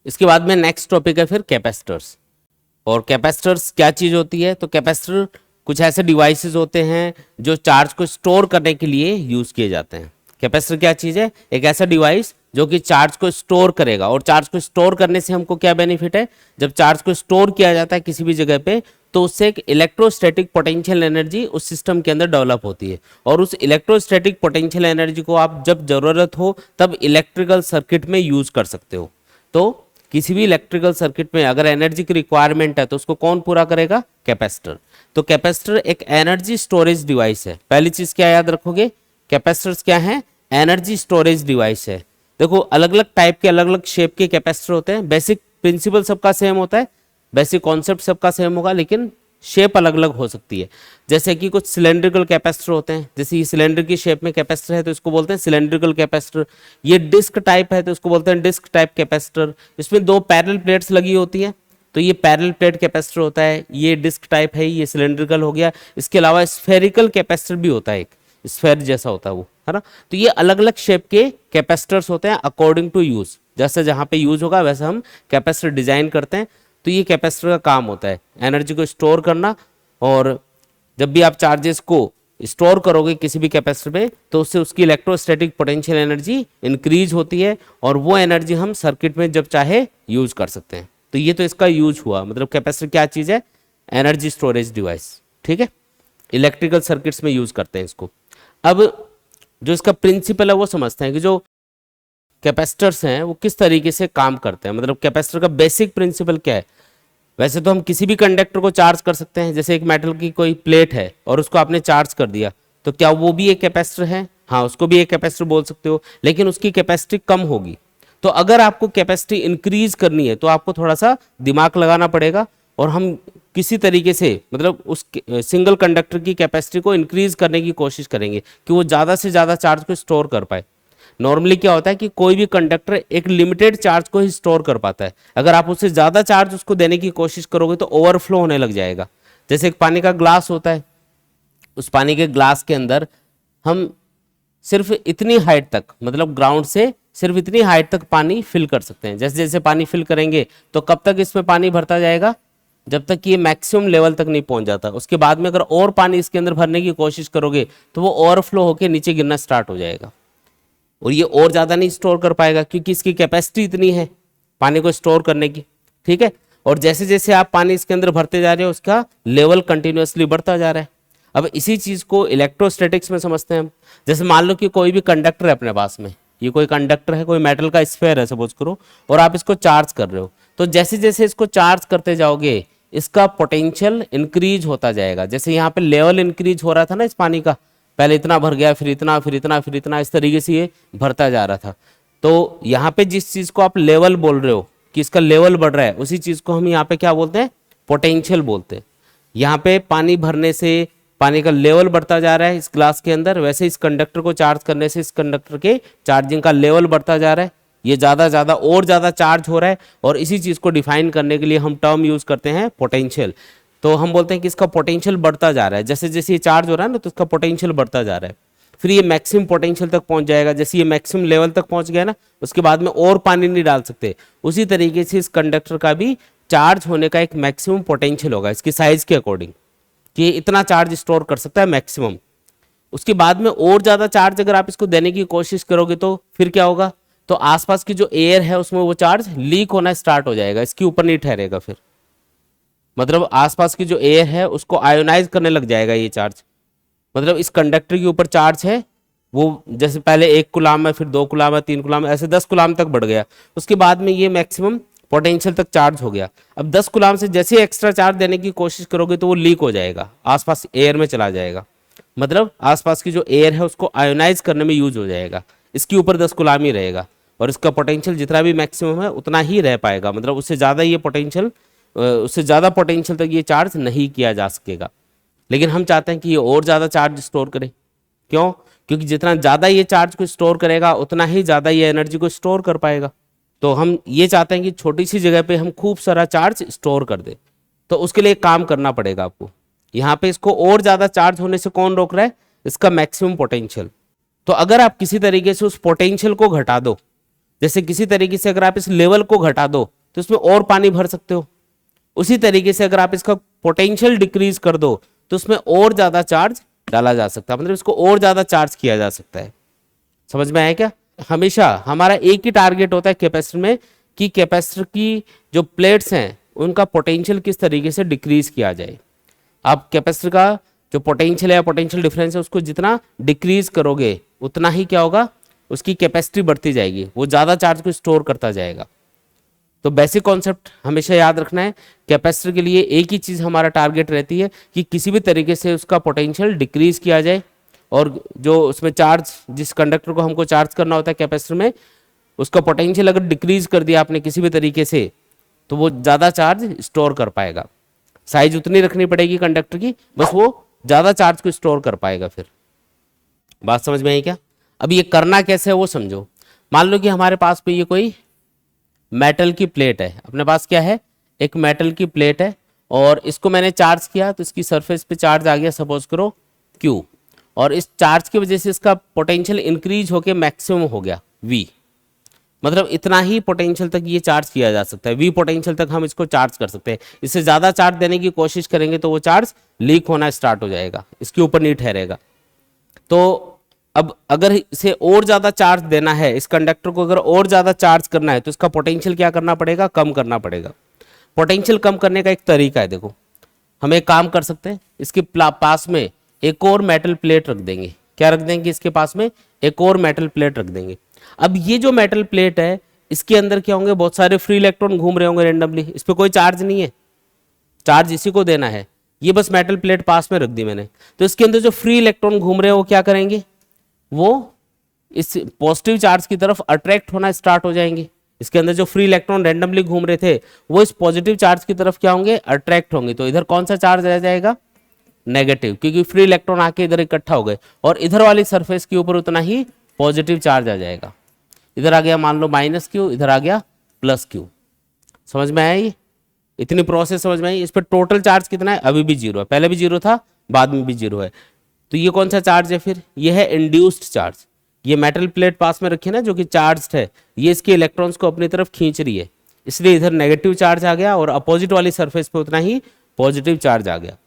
इसके बाद में नेक्स्ट टॉपिक है फिर कैपेसिटर्स। और कैपेसिटर्स क्या चीज होती है? तो कैपेसिटर कुछ ऐसे डिवाइसेस होते हैं जो चार्ज को स्टोर करने के लिए यूज किए जाते हैं। कैपेसिटर क्या चीज है? एक ऐसा डिवाइस जो कि चार्ज को स्टोर करेगा। और चार्ज को स्टोर करने से हमको क्या बेनिफिट है? जब चार्ज को स्टोर किया जाता है किसी भी जगह पे, तो उससे एक इलेक्ट्रोस्टैटिक पोटेंशियल एनर्जी उस सिस्टम के अंदर डेवलप होती है। और उस इलेक्ट्रोस्टैटिक पोटेंशियल एनर्जी को आप जब जरूरत हो तब इलेक्ट्रिकल सर्किट में यूज कर सकते हो। तो किसी भी इलेक्ट्रिकल सर्किट में अगर एनर्जी की रिक्वायरमेंट है तो उसको कौन पूरा करेगा? कैपेसिटर। तो कैपेसिटर एक एनर्जी स्टोरेज डिवाइस है। पहली चीज क्या याद रखोगे? कैपेसिटर्स क्या है? एनर्जी स्टोरेज डिवाइस है। देखो अलग अलग टाइप के अलग अलग शेप के कैपेसिटर होते हैं। बेसिक प्रिंसिपल सबका सेम होता है, बेसिक कॉन्सेप्ट सबका सेम होगा, लेकिन शेप अलग अलग हो सकती है। जैसे कि कुछ सिलेंड्रिकल कैपेसिटर होते हैं, जैसे ये सिलेंडर की शेप में कैपेसिटर है तो इसको बोलते हैं सिलेंड्रिकल कैपेसिटर। ये डिस्क टाइप है तो इसको बोलते हैं डिस्क टाइप कैपेसिटर। इसमें दो पैरेलल प्लेट्स लगी होती हैं तो ये पैरेलल प्लेट कैपेसिटर होता है। ये डिस्क टाइप है, ये सिलेंड्रिकल हो गया। इसके अलावा स्फेरिकल कैपेसिटर भी होता है, एक स्फेयर जैसा होता है वो, है ना। तो ये अलग अलग शेप के कैपेसिटर्स होते हैं अकॉर्डिंग टू यूज। जैसे जहां पे यूज होगा वैसे हम कैपेसिटर डिजाइन करते हैं। तो ये कैपेसिटर का काम होता है एनर्जी को स्टोर करना। और जब भी आप चार्जेस को स्टोर करोगे किसी भी कैपेसिटर में तो उससे उसकी इलेक्ट्रोस्टैटिक पोटेंशियल एनर्जी इंक्रीज होती है और वो एनर्जी हम सर्किट में जब चाहे यूज कर सकते हैं। तो ये तो इसका यूज हुआ, मतलब कैपेसिटर क्या चीज है? Energy storage device. ठीक है, इलेक्ट्रिकल सर्किट्स में यूज करते हैं इसको। अब जो इसका प्रिंसिपल है वो समझते हैं कि जो कैपेसिटर्स हैं वो किस तरीके से काम करते हैं, मतलब कैपेसिटर का बेसिक प्रिंसिपल क्या है। वैसे तो हम किसी भी कंडक्टर को चार्ज कर सकते हैं, जैसे एक मेटल की कोई प्लेट है और उसको आपने चार्ज कर दिया तो क्या वो भी एक कैपेसिटर है? हाँ, उसको भी एक कैपेसिटर बोल सकते हो, लेकिन उसकी कैपेसिटी कम होगी। तो अगर आपको कैपेसिटी इंक्रीज करनी है तो आपको थोड़ा सा दिमाग लगाना पड़ेगा और हम किसी तरीके से मतलब उस सिंगल कंडक्टर की कैपेसिटी को इंक्रीज करने की कोशिश करेंगे कि वो ज़्यादा से ज़्यादा चार्ज को स्टोर कर पाए। नॉर्मली क्या होता है कि कोई भी कंडक्टर एक लिमिटेड चार्ज को ही स्टोर कर पाता है। अगर आप उससे ज़्यादा चार्ज उसको देने की कोशिश करोगे तो ओवरफ्लो होने लग जाएगा। जैसे एक पानी का ग्लास होता है, उस पानी के ग्लास के अंदर हम सिर्फ इतनी हाइट तक, मतलब ग्राउंड से सिर्फ इतनी हाइट तक पानी फिल कर सकते हैं। जैसे जैसे पानी फिल करेंगे तो कब तक इसमें पानी भरता जाएगा? जब तक कि ये मैक्सिमम लेवल तक नहीं पहुंच जाता। उसके बाद में अगर और पानी इसके अंदर भरने की कोशिश करोगे तो वो ओवरफ्लो होकर नीचे गिरना स्टार्ट हो जाएगा और ये और ज़्यादा नहीं स्टोर कर पाएगा क्योंकि इसकी कैपेसिटी इतनी है पानी को स्टोर करने की। ठीक है, और जैसे जैसे आप पानी इसके अंदर भरते जा रहे हो उसका लेवल कंटिन्यूअसली बढ़ता जा रहा है। अब इसी चीज़ को इलेक्ट्रोस्टैटिक्स में समझते हैं हम। जैसे मान लो कि कोई भी कंडक्टर है अपने पास में, ये कोई कंडक्टर है, कोई मेटल का स्फेयर है सपोज करो, और आप इसको चार्ज कर रहे हो। तो जैसे जैसे इसको चार्ज करते जाओगे इसका पोटेंशियल इंक्रीज होता जाएगा। जैसे यहाँ पे लेवल इंक्रीज हो रहा था ना इस पानी का, पहले इतना भर गया, फिर इतना, फिर इतना, फिर इतना, इस तरीके से ये भरता जा रहा था। तो यहाँ पे जिस चीज को आप लेवल बोल रहे हो कि इसका लेवल बढ़ रहा है, उसी चीज को हम यहाँ पे क्या बोलते हैं? पोटेंशियल बोलते हैं। यहाँ पे पानी भरने से पानी का लेवल बढ़ता जा रहा है इस ग्लास के अंदर, वैसे इस कंडक्टर को चार्ज करने से इस कंडक्टर के चार्जिंग का लेवल बढ़ता जा रहा है। ये ज्यादा ज्यादा और ज्यादा चार्ज हो रहा है और इसी चीज को डिफाइन करने के लिए हम टर्म यूज करते हैं पोटेंशियल। तो हम बोलते हैं कि इसका पोटेंशियल बढ़ता जा रहा है, जैसे जैसे ये चार्ज हो रहा है ना तो इसका पोटेंशियल बढ़ता जा रहा है। फिर ये मैक्सिमम पोटेंशियल तक पहुंच जाएगा। जैसे ये मैक्सिमम लेवल तक पहुंच गया ना, उसके बाद में और पानी नहीं डाल सकते। उसी तरीके से इस कंडक्टर का भी चार्ज होने का एक मैक्सिमम पोटेंशियल होगा इसकी साइज के अकॉर्डिंग कि इतना चार्ज स्टोर कर सकता है मैक्सिमम। उसके बाद में और ज्यादा चार्ज अगर आप इसको देने की कोशिश करोगे तो फिर क्या होगा? तो आसपास की जो एयर है उसमें वो चार्ज लीक होना स्टार्ट हो जाएगा, इसके ऊपर नहीं ठहरेगा। फिर मतलब आसपास की जो एयर है उसको आयोनाइज करने लग जाएगा ये चार्ज। मतलब इस कंडक्टर के ऊपर चार्ज है वो जैसे पहले 1 कूलाम है, फिर 2 कूलाम है, 3 कूलाम, ऐसे 10 कूलाम तक बढ़ गया। उसके बाद में ये मैक्सिमम पोटेंशियल तक चार्ज हो गया। अब 10 कूलाम से जैसे एक्स्ट्रा चार्ज देने की कोशिश करोगे तो वो लीक हो जाएगा, आसपास एयर में चला जाएगा। मतलब आसपास की जो एयर है उसको आयोनाइज करने में यूज हो जाएगा। इसके ऊपर 10 कूलाम ही रहेगा और इसका पोटेंशियल जितना भी मैक्सिमम है उतना ही रह पाएगा। मतलब उससे ज़्यादा ये पोटेंशियल, उससे ज़्यादा पोटेंशियल तक ये चार्ज नहीं किया जा सकेगा। लेकिन हम चाहते हैं कि ये और ज़्यादा चार्ज स्टोर करे। क्यों? क्योंकि जितना ज़्यादा ये चार्ज को स्टोर करेगा उतना ही ज़्यादा ये एनर्जी को स्टोर कर पाएगा। तो हम ये चाहते हैं कि छोटी सी जगह पे हम खूब सारा चार्ज स्टोर कर दे। तो उसके लिए एक काम करना पड़ेगा आपको। यहाँ पे इसको और ज़्यादा चार्ज होने से कौन रोक रहा है? इसका मैक्सिमम पोटेंशियल। तो अगर आप किसी तरीके से उस पोटेंशियल को घटा दो जैसे किसी तरीके से अगर आप इस लेवल को घटा दो तो इसमें और पानी भर सकते हो, उसी तरीके से अगर आप इसका पोटेंशियल डिक्रीज कर दो तो उसमें और ज्यादा चार्ज डाला जा सकता है, मतलब इसको और ज्यादा चार्ज किया जा सकता है। समझ में आया क्या? हमेशा हमारा एक ही टारगेट होता है कैपेसिटर में कि कैपेसिटर की जो प्लेट्स हैं उनका पोटेंशियल किस तरीके से डिक्रीज किया जाए। आप कैपेसिटर का जो पोटेंशियल है या पोटेंशियल डिफरेंस है उसको जितना डिक्रीज करोगे उतना ही क्या होगा, उसकी कैपेसिटी बढ़ती जाएगी, वो ज्यादा चार्ज को स्टोर करता जाएगा। तो बेसिक कॉन्सेप्ट हमेशा याद रखना है, कैपेसिटर के लिए एक ही चीज हमारा टारगेट रहती है कि किसी भी तरीके से उसका पोटेंशियल डिक्रीज किया जाए, और जो उसमें चार्ज, जिस कंडक्टर को हमको चार्ज करना होता है कैपेसिटर में, उसका पोटेंशियल अगर डिक्रीज कर दिया आपने किसी भी तरीके से तो वो ज्यादा चार्ज स्टोर कर पाएगा। साइज उतनी रखनी पड़ेगी कंडक्टर की, बस वो ज्यादा चार्ज को स्टोर कर पाएगा। फिर बात समझ में आई क्या? अब ये करना कैसे है वो समझो। मान लो कि हमारे पास पे ये कोई मेटल की प्लेट है, अपने पास क्या है, एक मेटल की प्लेट है, और इसको मैंने चार्ज किया तो इसकी सरफेस पे चार्ज आ गया सपोज करो Q, और इस चार्ज की वजह से इसका पोटेंशियल इंक्रीज होके मैक्सिमम हो गया V, मतलब इतना ही पोटेंशियल तक ये चार्ज किया जा सकता है, V पोटेंशियल तक हम इसको चार्ज कर सकते हैं। इससे ज़्यादा चार्ज देने की कोशिश करेंगे तो वो चार्ज लीक होना स्टार्ट हो जाएगा, इसके ऊपर नहीं ठहरेगा। तो अब अगर इसे और ज़्यादा चार्ज देना है, इस कंडक्टर को अगर और ज़्यादा चार्ज करना है तो इसका पोटेंशियल क्या करना पड़ेगा, कम करना पड़ेगा। पोटेंशियल कम करने का एक तरीका है, देखो हम एक काम कर सकते हैं, इसके पास में एक और मेटल प्लेट रख देंगे। क्या रख देंगे? इसके पास में एक और मेटल प्लेट रख देंगे। अब ये जो मेटल प्लेट है इसके अंदर क्या होंगे, बहुत सारे फ्री इलेक्ट्रॉन घूम रहे होंगे रेंडमली, इस पर कोई चार्ज नहीं है, चार्ज इसी को देना है। ये बस मेटल प्लेट पास में रख दी मैंने, तो इसके अंदर जो फ्री इलेक्ट्रॉन घूम रहे हैं वो क्या करेंगे, वो इस पॉजिटिव चार्ज की तरफ अट्रैक्ट होना स्टार्ट हो जाएंगे। इसके अंदर जो फ्री इलेक्ट्रॉन रैंडमली घूम रहे थे वो इस पॉजिटिव चार्ज की तरफ क्या होंगे, अट्रैक्ट होंगे। तो इधर कौन सा चार्ज रह जाएगा, नेगेटिव, क्योंकि फ्री इलेक्ट्रॉन आके इधर इकट्ठा हो गए, और इधर वाली सरफेस के ऊपर उतना ही पॉजिटिव चार्ज आ जाएगा। इधर आ गया मान लो -Q, इधर आ गया +Q। समझ में आया? ये इतनी प्रोसेस समझ में आई? इस पर टोटल चार्ज कितना है, अभी भी 0 है, पहले भी 0 था, बाद में भी 0 है। तो ये कौन सा चार्ज है फिर, ये है इंड्यूस्ड चार्ज। ये मेटल प्लेट पास में रखी है ना जो कि चार्ज्ड है, ये इसके इलेक्ट्रॉन्स को अपनी तरफ खींच रही है, इसलिए इधर नेगेटिव चार्ज आ गया और अपोजिट वाली सरफेस पे उतना ही पॉजिटिव चार्ज आ गया।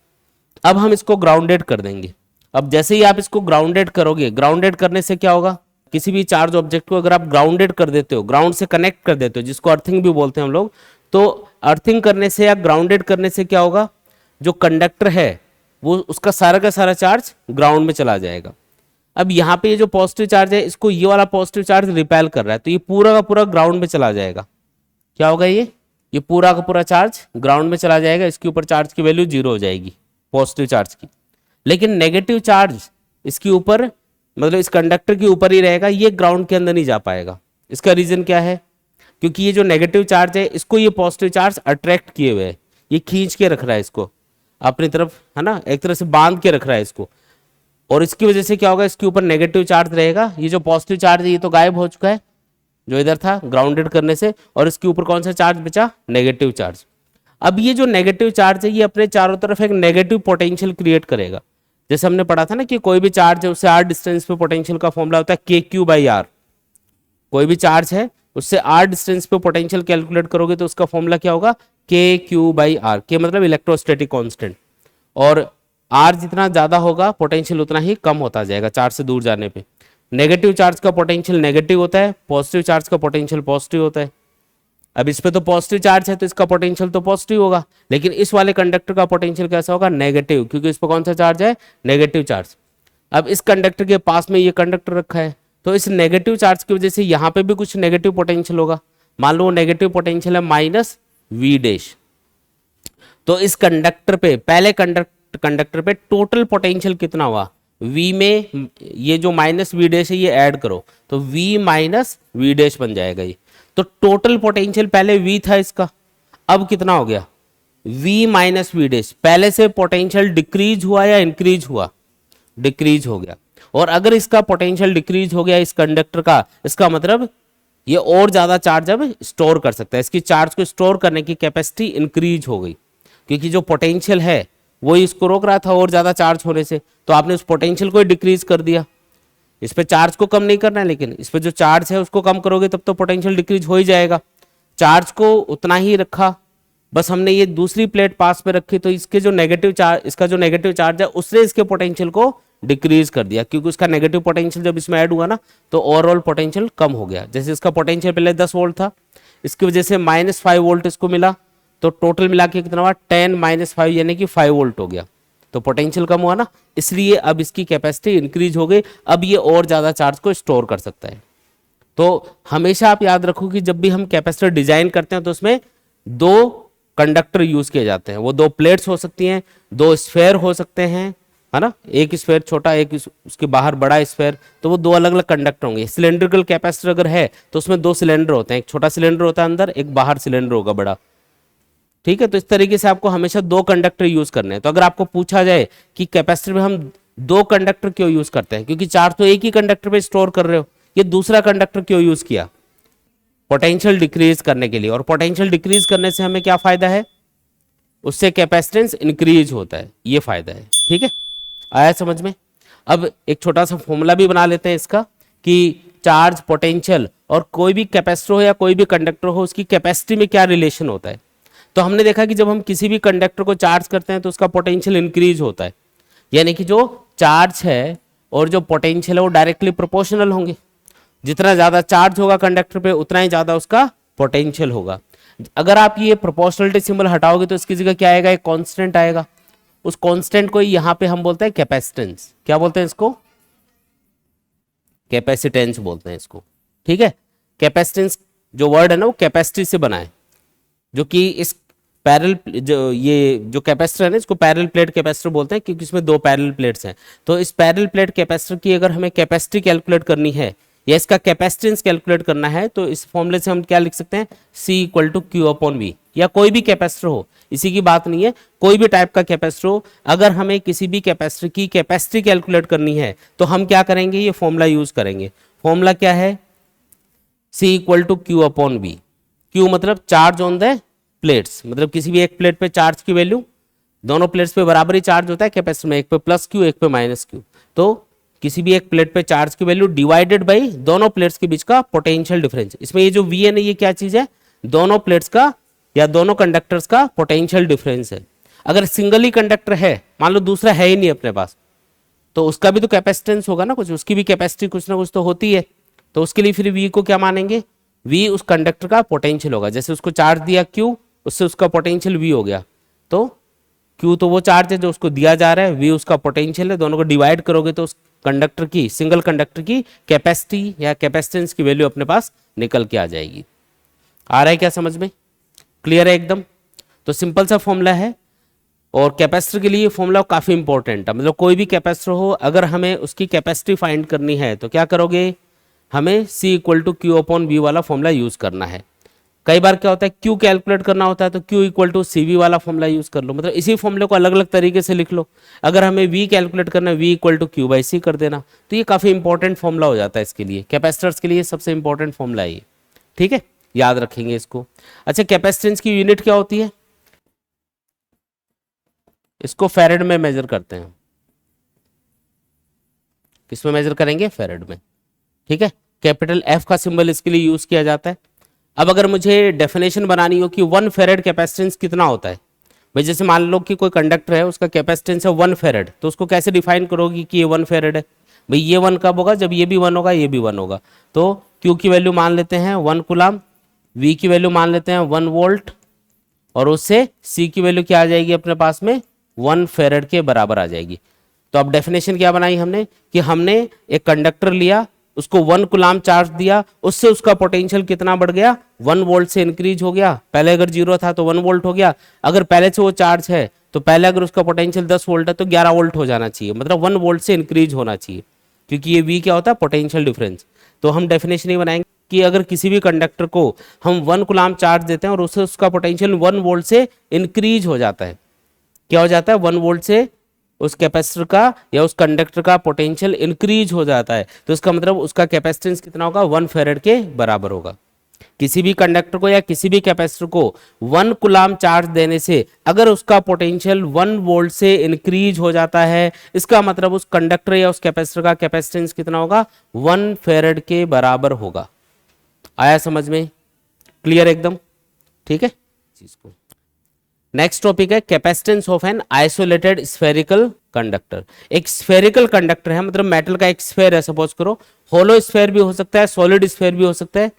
अब हम इसको ग्राउंडेड कर देंगे। अब जैसे ही आप इसको ग्राउंडेड करोगे, ग्राउंडेड करने से क्या होगा, किसी भी चार्ज ऑब्जेक्ट को अगर आप ग्राउंडेड कर देते हो, ग्राउंड से कनेक्ट कर देते हो, जिसको अर्थिंग भी बोलते हैं हम लोग, तो अर्थिंग करने से या ग्राउंडेड करने से क्या होगा, जो कंडक्टर है वो उसका सारा का सारा चार्ज ग्राउंड में चला जाएगा। अब यहाँ पे ये जो पॉजिटिव चार्ज है इसको ये वाला पॉजिटिव चार्ज रिपेल कर रहा है, तो ये पूरा का पूरा ग्राउंड में चला जाएगा। क्या होगा, ये पूरा का पूरा चार्ज ग्राउंड में चला जाएगा, इसके ऊपर चार्ज की वैल्यू 0 हो जाएगी पॉजिटिव चार्ज की। लेकिन नेगेटिव चार्ज इसके ऊपर, मतलब इस कंडक्टर के ऊपर ही रहेगा, ये ग्राउंड के अंदर नहीं जा पाएगा। इसका रीजन क्या है, क्योंकि ये जो नेगेटिव चार्ज है इसको ये पॉजिटिव चार्ज अट्रैक्ट किए हुए है, ये खींच के रख रहा है इसको अपनी तरफ, है ना, एक तरह से बांध के रख रहा है इसको, और इसकी वजह से क्या होगा, इसके ऊपर नेगेटिव चार्ज रहेगा। ये जो पॉजिटिव चार्ज है ये तो गायब हो चुका है जो इधर था ग्राउंडेड करने से, और इसके ऊपर कौन सा चार्ज बचा, नेगेटिव चार्ज। अब ये जो नेगेटिव चार्ज है ये अपने चारों तरफ एक नेगेटिव पोटेंशियल क्रिएट करेगा। जैसे हमने पढ़ा था ना कि कोई भी चार्ज है उससे r डिस्टेंस पे पोटेंशियल का फॉर्मूला होता है KQ/R। कोई भी चार्ज है उससे r डिस्टेंस पे पोटेंशियल कैलकुलेट करोगे तो उसका फॉर्मूला क्या होगा, KQ/R। के मतलब इलेक्ट्रोस्टैटिक कांस्टेंट, और r जितना ज्यादा होगा पोटेंशियल उतना ही कम होता जाएगा चार्ज से दूर जाने पे। नेगेटिव चार्ज का पोटेंशियल नेगेटिव होता है, पॉजिटिव चार्ज का पोटेंशियल पॉजिटिव होता है। अब इस पे तो पॉजिटिव चार्ज है तो इसका पोटेंशियल तो पॉजिटिव होगा, लेकिन इस वाले कंडक्टर का पोटेंशियल कैसा होगा, नेगेटिव, क्योंकि इस पर कौन सा चार्ज है, नेगेटिव चार्ज। अब इस कंडक्टर के पास में ये कंडक्टर रखा है, तो इस नेगेटिव चार्ज की वजह से यहाँ पे भी कुछ नेगेटिव पोटेंशियल होगा। मान लो नेगेटिव पोटेंशियल है -V'। तो इस कंडक्टर पे, पहले कंडक्टर पे टोटल पोटेंशियल कितना हुआ, V में ये जो -V' है ये ऐड करो तो V - V' बन जाएगा ये। तो टोटल पोटेंशियल पहले V था इसका, अब कितना हो गया, V - V'। पहले से पोटेंशियल डिक्रीज हुआ या इंक्रीज हुआ, डिक्रीज हो गया। और अगर इसका पोटेंशियल डिक्रीज हो गया इस कंडक्टर का, इसका मतलब ये और ज्यादा चार्ज अब स्टोर कर सकता है, इसकी चार्ज को स्टोर करने की कैपेसिटी इंक्रीज हो गई, क्योंकि जो पोटेंशियल है वो इसको रोक रहा था और ज्यादा चार्ज होने से, तो आपने उस पोटेंशियल को डिक्रीज कर दिया। इस पे चार्ज को कम नहीं करना है, लेकिन इस पे जो चार्ज है उसको कम करोगे तब तो पोटेंशियल डिक्रीज हो ही जाएगा। चार्ज को उतना ही रखा, बस हमने ये दूसरी प्लेट पास में रखी, तो इसके जो नेगेटिव चार्ज, इसका जो नेगेटिव चार्ज है उसने इसके पोटेंशियल को डिक्रीज कर दिया, क्योंकि उसका नेगेटिव पोटेंशियल जब इसमें ऐड हुआ ना तो ओवरऑल पोटेंशियल कम हो गया। जैसे इसका पोटेंशियल पहले 10 वोल्ट था, इसकी वजह से -5 वोल्ट इसको मिला, तो टोटल मिला के कितना हुआ 10 - 5 यानी कि 5 वोल्ट हो गया, तो पोटेंशियल कम हुआ ना, इसलिए अब इसकी कैपेसिटी इंक्रीज हो गई, अब ये और ज्यादा चार्ज को स्टोर कर सकता है। तो हमेशा आप याद रखो कि जब भी हम कैपेसिटर डिजाइन करते हैं तो उसमें दो कंडक्टर यूज किए जाते हैं। वो दो प्लेट्स हो सकती हैं, दो स्फेयर हो सकते हैं, है ना, एक स्फेयर छोटा, एक उसके बाहर बड़ा स्फेयर, तो वो दो अलग अलग कंडक्टर होंगे। सिलेंड्रिकल कैपेसिटर अगर है तो उसमें दो सिलेंडर होते हैं, एक छोटा सिलेंडर होता है अंदर, एक बाहर सिलेंडर होगा बड़ा, ठीक है। तो इस तरीके से आपको हमेशा दो कंडक्टर यूज करने हैं। तो अगर आपको पूछा जाए कि कैपेसिटर में हम दो कंडक्टर क्यों यूज करते हैं, क्योंकि चार्ज तो एक ही कंडक्टर पे स्टोर कर रहे हो, ये दूसरा कंडक्टर क्यों यूज किया, पोटेंशियल डिक्रीज करने के लिए। और पोटेंशियल डिक्रीज करने से हमें क्या फायदा है, उससे कैपेसिटेंस इंक्रीज होता है, ये फायदा है, ठीक है। आया समझ में। अब एक छोटा सा फॉर्मूला भी बना लेते हैं इसका, कि चार्ज, पोटेंशियल और कोई भी कैपेसिटर हो या कोई भी कंडक्टर हो, उसकी कैपेसिटी में क्या रिलेशन होता है। तो हमने देखा कि जब हम किसी भी कंडक्टर को चार्ज करते हैं तो उसका पोटेंशियल इंक्रीज होता है, यानी कि जो चार्ज है और जो पोटेंशियल है वो डायरेक्टली प्रोपोर्शनल होंगे। जितना ज्यादा चार्ज होगा कंडक्टर पे उतना ही ज्यादा उसका पोटेंशियल होगा। अगर आप ये प्रोपोर्शनलिटी सिंबल हटाओगे तो इसकी जगह क्या आएगा, एक कांस्टेंट आएगा। उस कांस्टेंट को यहाँ पे हम बोलते हैं कैपेसिटेंस। क्या बोलते हैं इसको, कैपेसिटेंस बोलते हैं इसको, ठीक है। कैपेसिटेंस जो वर्ड है ना वो कैपेसिटी से बना है, जो कि इस पैरेलल, जो ये जो कैपेसिटर है ना इसको पैरेलल प्लेट कैपेसिटर बोलते हैं, क्योंकि इसमें दो पैरेलल प्लेट्स हैं। तो इस पैरेलल प्लेट कैपेसिटर की अगर हमें कैपेसिटी कैलकुलेट करनी है या इसका कैपेसिटेंस कैलकुलेट करना है तो इस फॉर्मूले से हम क्या लिख सकते हैं, C = Q/V। या कोई भी कैपेसिटर हो, इसी की बात नहीं है, कोई भी टाइप का कैपेसिटर हो, अगर हमें किसी भी कैपेसिटर की कैपेसिटी कैलकुलेट करनी है तो हम क्या करेंगे, ये फॉर्मूला यूज करेंगे। फॉर्मूला क्या है, C = Q/V। Q मतलब चार्ज ऑन द प्लेट्स, मतलब किसी भी एक प्लेट पे चार्ज की वैल्यू, दोनों प्लेट्स पे बराबर ही चार्ज होता है कैपेसिटर में, एक पे +Q एक पे -Q। तो किसी भी एक प्लेट पे चार्ज की वैल्यू डिवाइडेड बाई दोनों प्लेट्स के बीच का पोटेंशियल डिफरेंस। इसमें ये जो V है ना, ये क्या चीज है, दोनों प्लेट्स का या दोनों कंडक्टर्स का पोटेंशियल डिफरेंस है। अगर सिंगल ही कंडक्टर है, मान लो दूसरा है ही नहीं अपने पास, तो उसका भी तो कैपेसिटेंस होगा ना कुछ, उसकी भी कैपेसिटी कुछ ना कुछ तो होती है। तो उसके लिए फिर V को क्या मानेंगे, V उस कंडक्टर का पोटेंशियल होगा। जैसे उसको चार्ज दिया Q, उससे उसका पोटेंशियल V हो गया, तो Q तो वो चार्ज है जो उसको दिया जा रहा है, V उसका पोटेंशियल है, दोनों को डिवाइड करोगे तो उस कंडक्टर की, सिंगल कंडक्टर की कैपेसिटी या कैपेसिटेंस की वैल्यू अपने पास निकल के आ जाएगी। आ रहा है क्या समझ में, क्लियर है एकदम। तो सिंपल सा फॉर्मूला है, और कैपेसिटर के लिए फॉर्मूला काफी इंपॉर्टेंट है। मतलब कोई भी कैपेसिटर हो, अगर हमें उसकी कैपेसिटी फाइंड करनी है तो क्या करोगे, हमें C = Q/V वाला फॉर्मूला यूज करना है। कई बार क्या होता है, Q कैलकुलेट करना होता है तो Q = CV वाला फॉर्मूला यूज कर लो, मतलब इसी फॉर्मूले को अलग अलग तरीके से लिख लो। अगर हमें V कैलकुलेट करना है, V = Q/C कर देना। तो ये काफी इंपॉर्टेंट फॉर्मूला हो जाता है इसके लिए, कैपेसिटर्स के लिए सबसे इंपॉर्टेंट फॉर्मूला है ये, ठीक है, याद रखेंगे इसको। अच्छा, कैपेसिटेंस की यूनिट क्या होती है, इसको फैरेड में मेजर करते हैं। किसमें मेजर करेंगे, फैरेड में, ठीक है। कैपिटल F का सिंबल इसके लिए यूज किया जाता है। अब अगर मुझे डेफिनेशन बनानी हो कि 1 फेरेड कैपेसिटेंस कितना होता है, भाई जैसे मान लो कि कोई कंडक्टर है उसका कैपेसिटेंस है 1 फेरेड, तो उसको कैसे डिफाइन करोगे कि ये 1 फेरेड है। भाई ये 1 कब होगा, जब ये भी 1 होगा, ये भी 1 होगा। तो Q की वैल्यू मान लेते हैं 1 कूलम, V की वैल्यू मान लेते हैं 1 वोल्ट, और उससे C की वैल्यू क्या आ जाएगी अपने पास में, 1 फेरेड के बराबर आ जाएगी। तो अब डेफिनेशन क्या बनाई हमने, कि हमने एक कंडक्टर लिया, उसको 1 कूलम चार्ज दिया, उससे उसका पोटेंशियल कितना बढ़ गया, 1 वोल्ट से इंक्रीज हो गया। पहले अगर 0 था तो 1 वोल्ट हो गया, अगर पहले से वो चार्ज है तो पहले अगर उसका पोटेंशियल 10 वोल्ट है तो 11 वोल्ट हो जाना चाहिए, मतलब 1 वोल्ट से इंक्रीज होना चाहिए, क्योंकि ये V क्या होता है, पोटेंशियल डिफरेंस। तो हम डेफिनेशन ही बनाएंगे कि अगर किसी भी कंडक्टर को हम 1 कूलम चार्ज देते हैं और उससे उसका पोटेंशियल 1 वोल्ट से इंक्रीज हो जाता है, क्या हो जाता है, 1 वोल्ट से उस कैपेसिटर का या उस कंडक्टर का पोटेंशियल इंक्रीज हो जाता है, तो इसका मतलब उसका कैपेसिटेंस कितना होगा, 1 फेरेड के बराबर होगा। किसी भी कंडक्टर को या किसी भी कैपेसिटर को 1 कूलाम चार्ज देने से अगर उसका पोटेंशियल 1 वोल्ट से इंक्रीज हो जाता है, इसका मतलब उस कंडक्टर या उस कैपेसिटर का कैपेसिटेंस कितना होगा, 1 फेरेड के बराबर होगा। आया समझ में? क्लियर एकदम? ठीक है चीज को। नेक्स्ट टॉपिक है capacitance of an isolated spherical conductor. एक स्फेरिकल कंडक्टर है, मतलब मेटल का एक स्फेयर है, सपोज करो होलो स्फेयर भी हो सकता है, सॉलिड स्फेयर भी हो सकता है,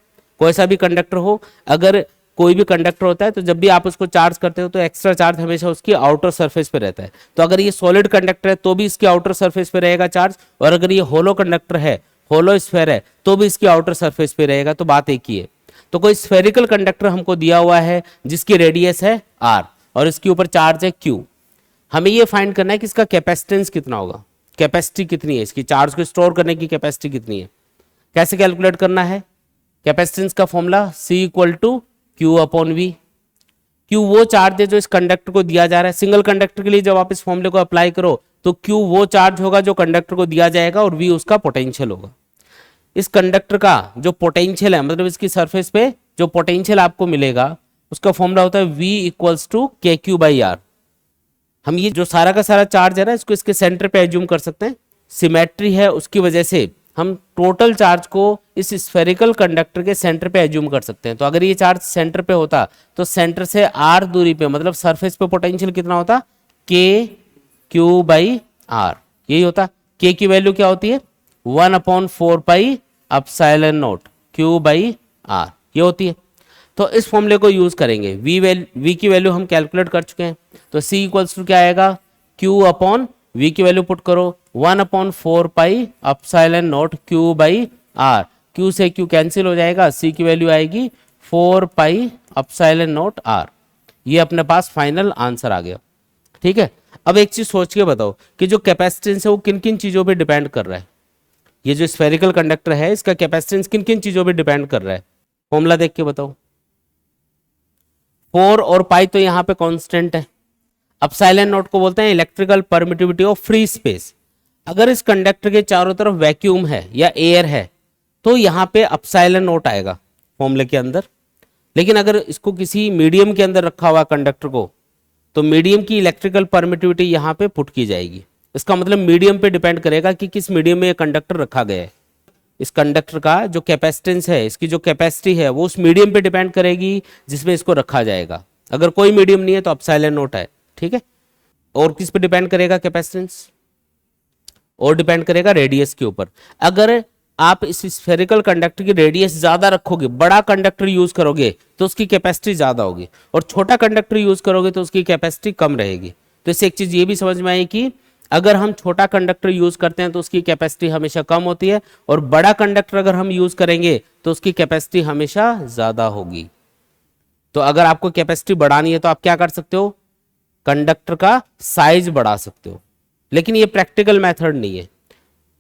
कोई सा भी कंडक्टर हो। अगर कोई भी कंडक्टर होता है तो जब भी आप उसको चार्ज करते हो तो एक्स्ट्रा चार्ज हमेशा उसकी आउटर सरफेस पे रहता है। तो अगर ये सॉलिड कंडक्टर है तो भी इसकी आउटर सरफेस पे रहेगा चार्ज, और अगर ये होलो कंडक्टर है, होलो स्फेयर है, तो भी इसकी आउटर सरफेस पे रहेगा। तो बात एक ही है। तो कोई स्फेरिकल कंडक्टर हमको दिया हुआ है जिसकी रेडियस है r और इसके ऊपर चार्ज है q। हमें ये फाइंड करना है कि इसका कैपेसिटेंस कितना होगा, कैपेसिटी कितनी है, इसकी चार्ज को स्टोर करने की कैपेसिटी कितनी है। कैसे कैलकुलेट करना है? कैपेसिटेंस का formula C equal to Q upon V. Q वो चार्ज है जो इस कंडक्टर को दिया जा रहा है। सिंगल कंडक्टर के लिए जब आप इस फॉर्मूले को अप्लाई करो तो क्यू वो चार्ज होगा जो कंडक्टर को दिया जाएगा और वी उसका पोटेंशियल होगा। इस कंडक्टर का जो पोटेंशियल है, मतलब इसकी सरफेस पे जो पोटेंशियल आपको मिलेगा उसका फॉर्मूला होता है V इक्वल्स टू के क्यू बाई आर। हम ये जो सारा का सारा चार्ज है ना, इसको इसके सेंटर पे एज्यूम कर सकते हैं। सिमेट्री है उसकी वजह से हम टोटल चार्ज को इस स्फेरिकल कंडक्टर के सेंटर पे एज्यूम कर सकते हैं। तो अगर ये चार्ज सेंटर पे होता तो सेंटर से r दूरी पे, मतलब सरफेस पे पोटेंशियल कितना होता, के क्यू बाई आर। यही होता। के की वैल्यू क्या होती है, 1/4 pi epsilon naught Q by R, ये होती है। तो इस फॉर्मूले को यूज करेंगे। v की वैल्यू हम कैलकुलेट कर चुके हैं। तो c इक्वल्स टू क्या आएगा, q अपॉन v की वैल्यू पुट करो 1/4 pi epsilon naught q by R. q से q कैंसिल हो जाएगा, c की वैल्यू आएगी 4 पाई एप्सिलॉन नॉट r। ये अपने पास फाइनल आंसर आ गया। ठीक है। अब एक चीज सोच के बताओ कि जो कैपेसिटेंस है वो किन किन चीजों पे डिपेंड कर रहा है। ये जो स्फेरिकल कंडक्टर है इसका कैपेसिटेंस किन किन चीजों पे डिपेंड कर रहा है, फॉर्मूला देख के बताओ। 4 और पाई तो यहाँ पे कांस्टेंट है। एप्सिलॉन नॉट को बोलते हैं electrical permittivity of free space. अगर इस कंडक्टर के चारों तरफ वैक्यूम है या एयर है तो यहाँ पे एप्सिलॉन नॉट आएगा फॉर्मूले के अंदर। लेकिन अगर इसको किसी मीडियम के अंदर रखा हुआ कंडक्टर को, तो मीडियम की इलेक्ट्रिकल परमिटिविटी यहाँ पे पुट की जाएगी। इसका मतलब मीडियम पे डिपेंड करेगा कि किस मीडियम में ये कंडक्टर रखा गया है। इस कंडक्टर का जो कैपेसिटेंस है, इसकी जो कैपेसिटी है वो उस मीडियम पे डिपेंड करेगी जिसमें इसको रखा जाएगा। अगर कोई मीडियम नहीं है तो एप्सिलॉन नॉट है। ठीक है। और किस पे डिपेंड करेगा कैपेसिटेंस, और डिपेंड करेगा रेडियस के ऊपर। अगर आप इस स्फेरिकल कंडक्टर की रेडियस ज्यादा रखोगे, बड़ा कंडक्टर यूज करोगे तो उसकी कैपेसिटी ज्यादा होगी, और छोटा कंडक्टर यूज करोगे तो उसकी कैपेसिटी कम रहेगी। तो इससे एक चीज ये भी समझ में आई कि अगर हम छोटा कंडक्टर यूज करते हैं तो उसकी कैपेसिटी हमेशा कम होती है, और बड़ा कंडक्टर अगर हम यूज करेंगे तो उसकी कैपेसिटी हमेशा ज्यादा होगी। तो अगर आपको कैपेसिटी बढ़ानी है तो आप क्या कर सकते हो, कंडक्टर का साइज बढ़ा सकते हो। लेकिन ये प्रैक्टिकल मेथड नहीं है।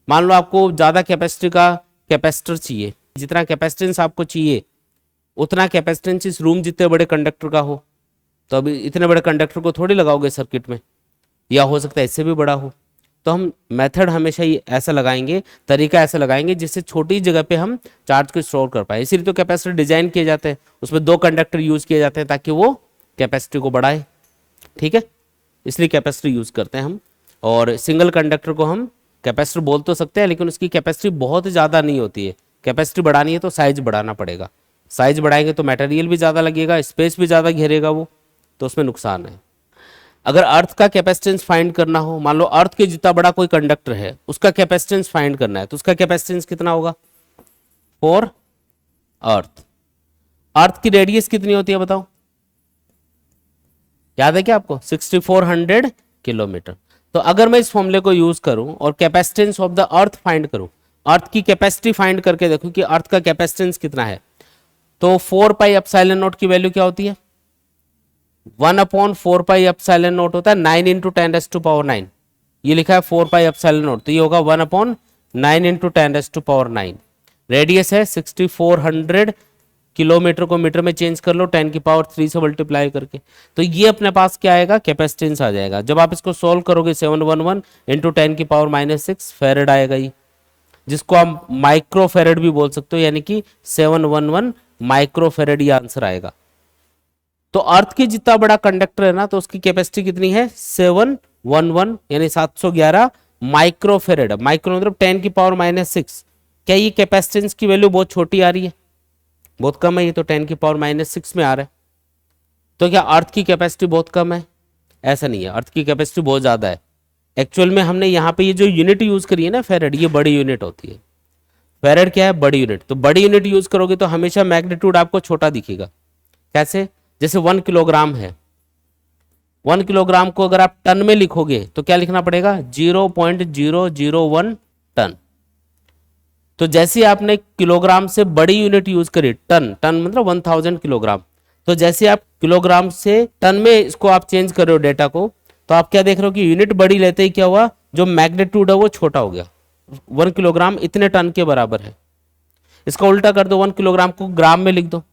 मान लो आपको ज्यादा कैपेसिटी का कैपेसिटर चाहिए, जितना कैपेसिटेंस आपको चाहिए उतना कैपेसिटेंस इस रूम जितने बड़े कंडक्टर का हो, तो अभी इतने बड़े कंडक्टर को थोड़ी लगाओगे सर्किट में, या हो सकता है इससे भी बड़ा हो। तो हम मेथड हमेशा ही ऐसा लगाएंगे, तरीका ऐसा लगाएंगे जिससे छोटी जगह पे हम चार्ज को स्टोर कर पाए। इसीलिए तो कैपेसिटर डिजाइन किए जाते हैं, उसमें 2 कंडक्टर यूज किए जाते हैं ताकि वो कैपेसिटी को बढ़ाए। ठीक है, इसलिए कैपेसिटर यूज करते हैं हम। और सिंगल कंडक्टर को हम कैपेसिटर बोल तो सकते हैं, लेकिन उसकी कैपेसिटी बहुत ज़्यादा नहीं होती है। कैपेसिटी बढ़ानी है तो साइज बढ़ाना पड़ेगा। साइज बढ़ाएंगे तो मटेरियल भी ज़्यादा लगेगा, स्पेस भी ज़्यादा घेरेगा वो, तो उसमें नुकसान है। अगर अर्थ का कैपेसिटेंस फाइंड करना हो, मान लो अर्थ के जितना बड़ा कोई कंडक्टर है उसका कैपेसिटेंस फाइंड करना है, तो उसका कैपेसिटेंस कितना होगा फॉर अर्थ। अर्थ की रेडियस कितनी होती है बताओ, याद है क्या आपको, 6400 किलोमीटर। तो अगर मैं इस फॉर्मूले को यूज करूं और capacitance of the earth find करूं, अर्थ की कैपेसिटी फाइंड करके देखूं कि अर्थ का कैपेसिटेंस कितना है, तो 4 पाई एप्सिलॉन नॉट की वैल्यू क्या होती है, 1/4 पाई एप्सिलॉन नॉट होता है 9 × 10⁹। ये लिखा है 4 पाई एप्सिलॉन नॉट, तो ये होगा 1/9 × 10⁹। रेडियस है 6400 किलोमीटर को मीटर में चेंज कर लो 10⁻³ से मल्टीप्लाई करके, तो ये अपने पास क्या आएगा, कैपेसिटेंस आ जाएगा। जब आप इसको सोल्व करोगे 711 × 10⁻⁻6 फेरेड आएगा ये, जिसको आप माइक्रो फेरेड भी बोल सकते हो, यानी कि 711 माइक्रोफेरेड ये आंसर आएगा। तो अर्थ की जितना बड़ा कंडक्टर है ना, तो उसकी कैपेसिटी कितनी है 711 यानी 711 माइक्रोफेरेड। माइक्रो मतलब 10⁻⁻⁶। क्या ये कैपेसिटेंस की वैल्यू बहुत छोटी आ रही है? बहुत कम है, ये तो 10⁻⁻⁶ में आ रहा है। तो क्या अर्थ की कैपेसिटी बहुत कम है? ऐसा नहीं है, अर्थ की कैपेसिटी बहुत ज्यादा है। एक्चुअल में हमने यहाँ पे ये जो यूनिट यूज करी है ना फेरेड, ये बड़ी यूनिट होती है। फेरेड क्या है? बड़ी यूनिट। तो बड़ी यूनिट यूज करोगे तो हमेशा मैग्नीट्यूड आपको छोटा दिखेगा। कैसे? जैसे 1 किलोग्राम है, 1 किलोग्राम को अगर आप टन में लिखोगे तो क्या लिखना पड़ेगा? 0.001 टन। तो जैसे आपने किलोग्राम से बड़ी यूनिट यूज करी, टन, टन मतलब 1000 किलोग्राम। तो जैसे आप किलोग्राम से टन में इसको आप चेंज कर रहे हो डेटा को, तो आप क्या देख रहे हो कि यूनिट बड़ी लेते ही क्या हुआ, जो मैग्नीट्यूड है वो छोटा हो गया। 1 किलोग्राम इतने टन के बराबर है। इसका उल्टा कर दो, 1 किलोग्राम को ग्राम में लिख दो।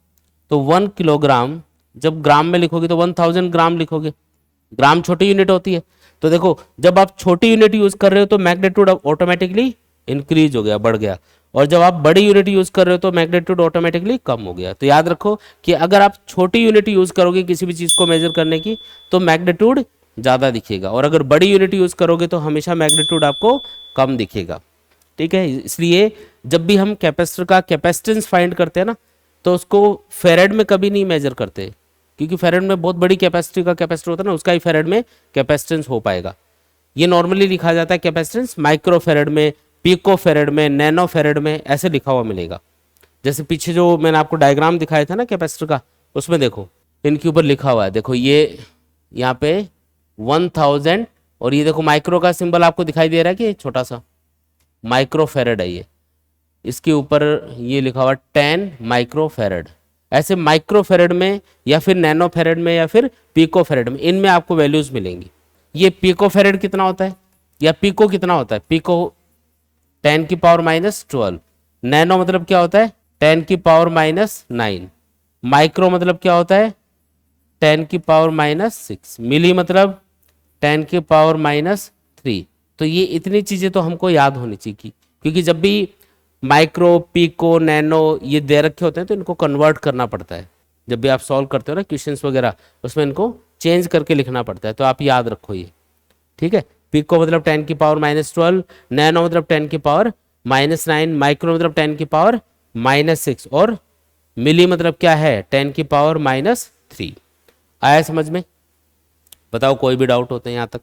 तो 1 किलोग्राम जब ग्राम में लिखोगे तो 1000 ग्राम लिखोगे। ग्राम छोटी यूनिट होती है। तो देखो, जब आप छोटी यूनिट यूज कर रहे हो तो मैग्नीट्यूड ऑटोमेटिकली इंक्रीज हो गया, बढ़ गया। और जब आप बड़ी यूनिट यूज कर रहे हो तो मैग्नीट्यूड ऑटोमेटिकली कम हो गया। तो याद रखो कि अगर आप छोटी यूनिट यूज करोगे किसी भी चीज को मेजर करने की, तो मैग्नीट्यूड ज्यादा दिखेगा, और अगर बड़ी यूनिट यूज करोगे तो हमेशा मैग्नीट्यूड आपको कम दिखेगा। ठीक है, इसलिए जब भी हम कैपेसिटर का कैपेसिटेंस फाइंड करते हैं ना, तो उसको फेरेड में कभी नहीं मेजर करते, क्योंकि फेरेड में बहुत बड़ी कैपेसिटी का कैपेसिटर होता है ना, उसका ही फेरेड में कैपेसिटेंस हो पाएगा। ये नॉर्मली लिखा जाता है कैपेसिटेंस माइक्रो फेरेड में, पिको फेरेड में, नैनो फेरेड में, ऐसे लिखा हुआ मिलेगा। जैसे पीछे जो मैंने आपको डायग्राम दिखाया था ना कैपेसिटर का, उसमें देखो इनके ऊपर लिखा हुआ है। देखो ये यहाँ पे 1000, और ये देखो माइक्रो का सिंबल आपको दिखाई दे रहा है कि छोटा सा माइक्रो फेरेड है ये, इसके ऊपर ये लिखा हुआ 10 माइक्रो फेरेड। ऐसे माइक्रो फेरेड में या फिर नैनो फेरेड में या फिर पिको फेरेड में, इनमें आपको वैल्यूज मिलेंगी। ये पिको फेरेड कितना होता है या पिको कितना होता है? पिको 10⁻⁻12। नैनो मतलब क्या होता है? 10⁻⁻9। माइक्रो मतलब क्या होता है? 10⁻⁻6। मिली मतलब 10⁻⁻3। तो ये इतनी चीजें तो हमको याद होनी चाहिए, क्योंकि जब भी माइक्रो, पिको, नैनो ये दे रखे होते हैं तो इनको कन्वर्ट करना पड़ता है। जब भी आप सॉल्व करते हो ना क्वेश्चंस वगैरह, उसमें इनको चेंज करके लिखना पड़ता है। तो आप याद रखो ये, ठीक है। पिको मतलब 10⁻⁻12, नैनो मतलब 10⁻⁻9, माइक्रो मतलब 10⁻⁻6, और मिली मतलब क्या है? 10⁻⁻3। आया समझ में? बताओ कोई भी डाउट होते हैं यहाँ तक?